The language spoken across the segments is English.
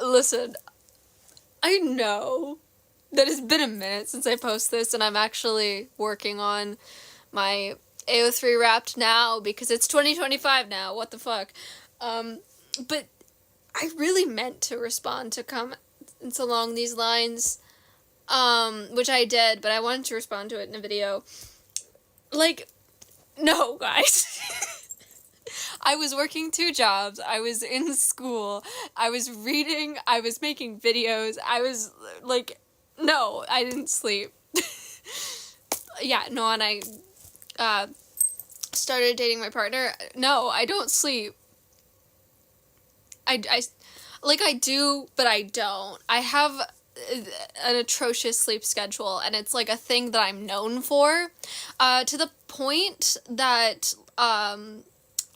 Listen, I know that it's been a minute since I posted this, and I'm actually working on my AO3 Wrapped now, because it's 2025 now, what the fuck. But I really meant to respond to comments along these lines, which I did, but I wanted to respond to it in a video. Like, no, guys. I was working 2 jobs, I was in school, I was reading, I was making videos, I was, like, no, I didn't sleep. Yeah, no, and I, started dating my partner. No, I don't sleep. I do, but I don't. I have an atrocious sleep schedule, and it's, like, a thing that I'm known for, to the point that,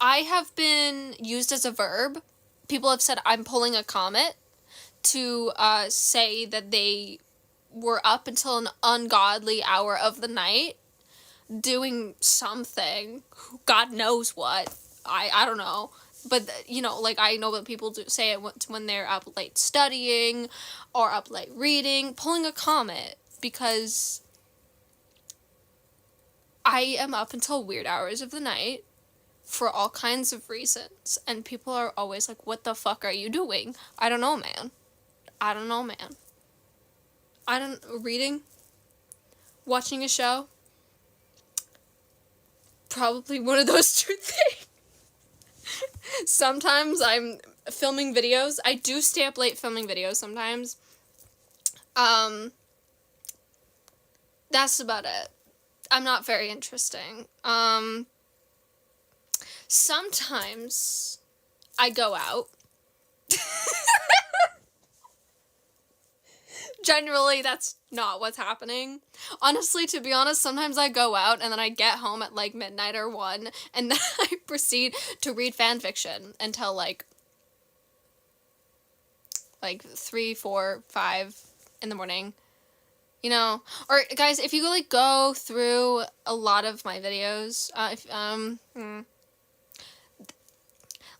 I have been used as a verb. People have said I'm pulling a Comet to say that they were up until an ungodly hour of the night doing something. God knows what. I don't know. But, you know, like, I know that people do say it when they're up late studying or up late reading, pulling a Comet, because I am up until weird hours of the night for all kinds of reasons, and people are always like, what the fuck are you doing? I don't know, man. Reading? Watching a show? Probably one of those 2 things. Sometimes I'm filming videos. I do stay up late filming videos sometimes. That's about it. I'm not very interesting. Sometimes I go out. Generally, that's not what's happening. Honestly, to be honest, sometimes I go out and then I get home at, like, midnight or 1, and then I proceed to read fanfiction until, like 3, 4, 5 in the morning. You know? Or, guys, if you, like, go through a lot of my videos,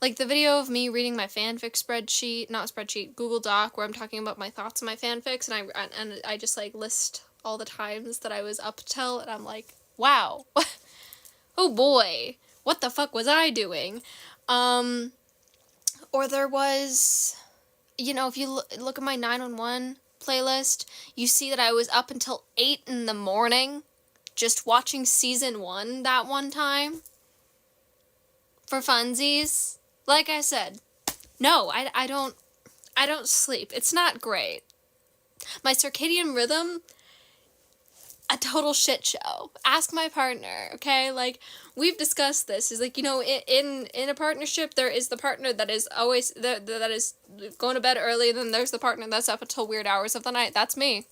like the video of me reading my fanfic Google Doc, where I'm talking about my thoughts on my fanfics, and I just, like, list all the times that I was up till, and I'm like, wow. Oh boy, what the fuck was I doing? Or there was, you know, if you look at my 911 playlist, you see that I was up until 8 in the morning just watching season 1 that one time for funsies. Like I said, no, I don't sleep. It's not great. My circadian rhythm, a total shit show. Ask my partner, okay? Like, we've discussed this. Is like, you know, in a partnership, there is the partner that is always, that is going to bed early, and then there's the partner that's up until weird hours of the night. That's me.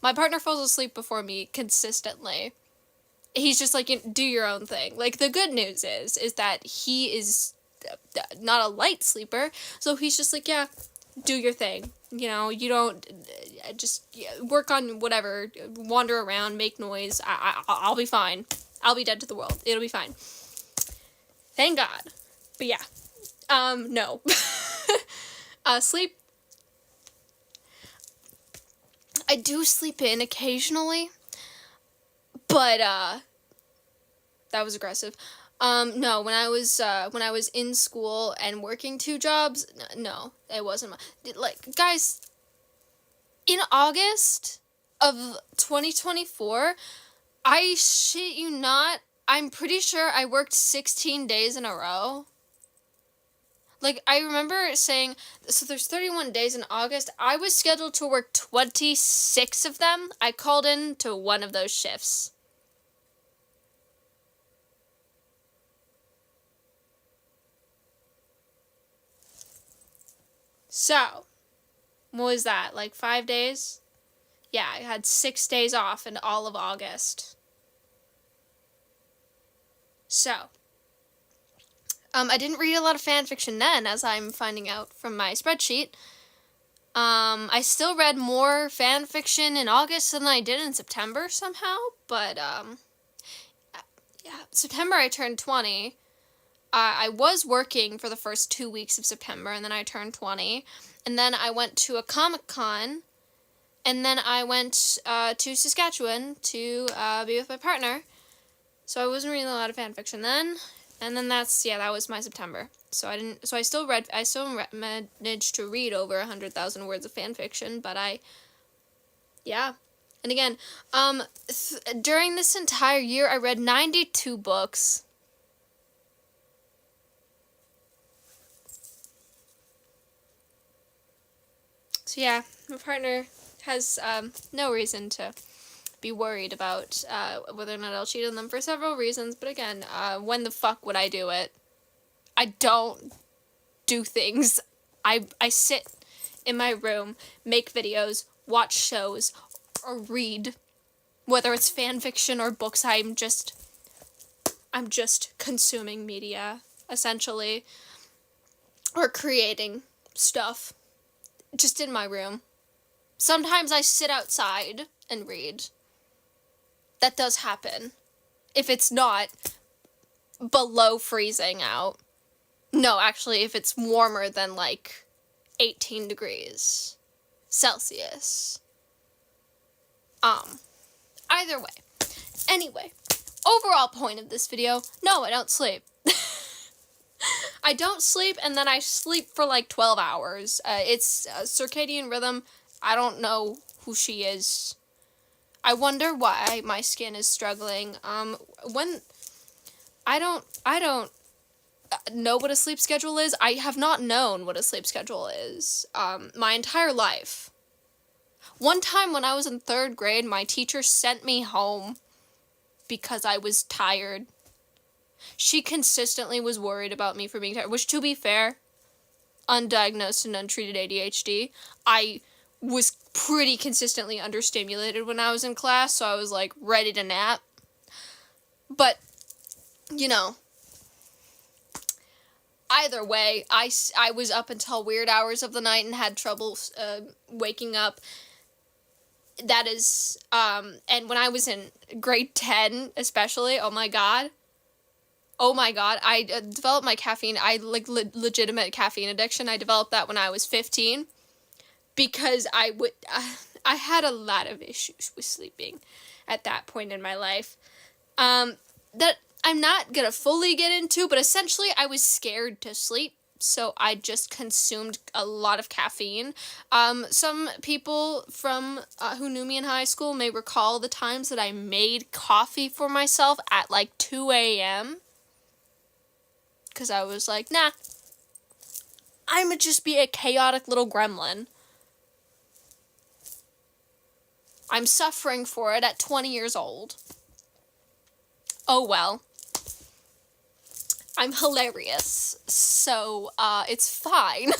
My partner falls asleep before me consistently. He's just like, do your own thing. Like, the good news is that he is not a light sleeper, so he's just like, yeah, do your thing. You know, you don't just work on whatever, wander around, make noise. I'll be fine. I'll be dead to the world. It'll be fine. Thank God. But yeah, no. Sleep. I do sleep in occasionally, but that was aggressive. No, when I was in school and working 2 jobs, no, it wasn't like, guys, in August of 2024, I shit you not, I'm pretty sure I worked 16 days in a row. Like, I remember saying, so there's 31 days in August, I was scheduled to work 26 of them. I called in to one of those shifts. So, what was that, like 5 days? Yeah, I had 6 days off in all of August. So, I didn't read a lot of fanfiction then, as I'm finding out from my spreadsheet. I still read more fanfiction in August than I did in September somehow, but, yeah, September I turned 20. I was working for the first 2 weeks of September, and then I turned 20. And then I went to a Comic-Con. And then I went to Saskatchewan to be with my partner. So I wasn't reading a lot of fan fiction then. And then that was my September. So I still managed to read over 100,000 words of fan fiction, but And again, during this entire year, I read 92 books. So yeah, my partner has no reason to be worried about whether or not I'll cheat on them for several reasons. But again, when the fuck would I do it? I don't do things. I sit in my room, make videos, watch shows, or read. Whether it's fan fiction or books, I'm just consuming media, essentially. Or creating stuff. Just in my room. Sometimes I sit outside and read. That does happen. If it's not below freezing out. No, actually, if it's warmer than, 18 degrees Celsius. Either way. Anyway, overall point of this video, no, I don't sleep. I don't sleep, and then I sleep for 12 hours. It's a circadian rhythm. I don't know who she is. I wonder why my skin is struggling. When I don't know what a sleep schedule is. I have not known what a sleep schedule is my entire life. One time when I was in 3rd grade, my teacher sent me home because I was tired. She consistently was worried about me for being tired, which, to be fair, undiagnosed and untreated ADHD, I was pretty consistently understimulated when I was in class, so I was, ready to nap. But, either way, I was up until weird hours of the night and had trouble waking up. That is, and when I was in grade 10, especially, oh my god, I developed my caffeine, legitimate caffeine addiction. I developed that when I was 15, because I had a lot of issues with sleeping at that point in my life, that I'm not gonna fully get into, but essentially I was scared to sleep, so I just consumed a lot of caffeine. Some people from who knew me in high school may recall the times that I made coffee for myself at 2 a.m. Because I was like, nah, I'ma just be a chaotic little gremlin. I'm suffering for it at 20 years old. Oh well. I'm hilarious, so it's fine.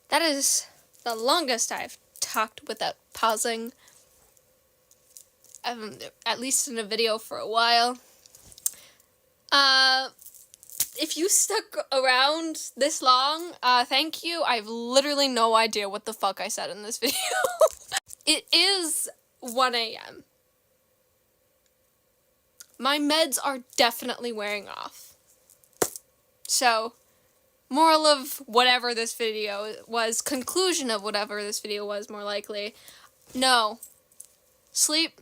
That is the longest I've talked without pausing, at least in a video, for a while. If you stuck around this long, thank you. I have literally no idea what the fuck I said in this video. It is 1 a.m. My meds are definitely wearing off. So, moral of whatever this video was, conclusion of whatever this video was, more likely, no. Sleep,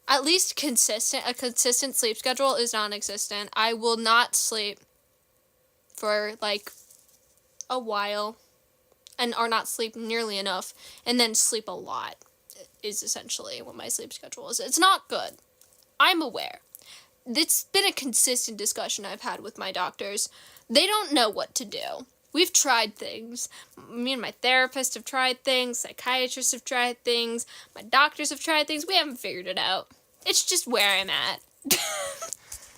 at least a consistent sleep schedule is non-existent. I will not sleep for, a while, or not sleep nearly enough, and then sleep a lot, is essentially what my sleep schedule is. It's not good. I'm aware. It's been a consistent discussion I've had with my doctors. They don't know what to do. We've tried things. Me and my therapist have tried things. Psychiatrists have tried things. My doctors have tried things. We haven't figured it out. It's just where I'm at.